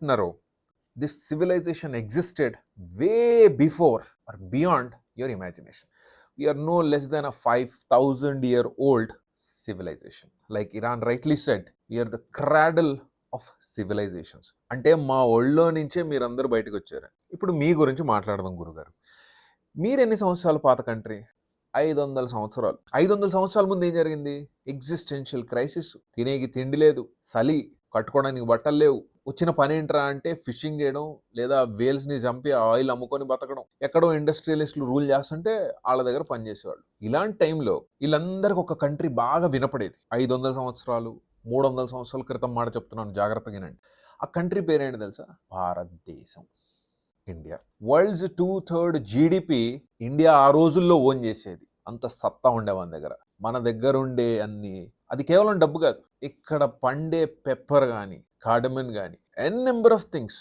అంటున్నారో this civilization existed way before or beyond your imagination. We are no less than a 5,000 year old civilization. Like Iran rightly said, we are the cradle of civilizations. అంటే మా ఒళ్ళో నుంచే మీరందరూ బయటకు వచ్చారు. ఇప్పుడు మీ గురించి మాట్లాడదాం గురుగారు. మీరు ఎన్ని సంవత్సరాల పాత కంట్రీ? 500 సంవత్సరాలు. 500 సంవత్సరాల ముందు ఏం జరిగింది? Existential crisis. తినేకి తిండి లేదు, చలి, కట్టుకోవడానికి బట్టలు లేవు. వచ్చిన పని ఏంట్రా అంటే ఫిషింగ్ చేయడం, లేదా వేల్స్ని చంపి ఆయిల్ అమ్ముకొని బతకడం. ఎక్కడో ఇండస్ట్రియలిస్టులు రూల్ చేస్తుంటే వాళ్ళ దగ్గర పనిచేసేవాళ్ళు. ఇలాంటి టైంలో వీళ్ళందరికీ ఒక కంట్రీ బాగా వినపడేది. 500 సంవత్సరాలు 300 సంవత్సరాల క్రితం మాట చెప్తున్నాను, జాగ్రత్తగా వినండి. ఆ కంట్రీ పేరేంటి తెలుసా? భారతదేశం, ఇండియా. వరల్డ్స్ 2/3 జీడిపి ఇండియా ఆ రోజుల్లో ఓన్ చేసేది. అంత సత్తా ఉండే మన దగ్గర. మన దగ్గర ఉండే అన్ని, అది కేవలం డబ్బు కాదు, ఇక్కడ పండే పెప్పర్ కానీ, కార్డమన్ కానీ, ఎన్ నెంబర్ ఆఫ్ థింగ్స్,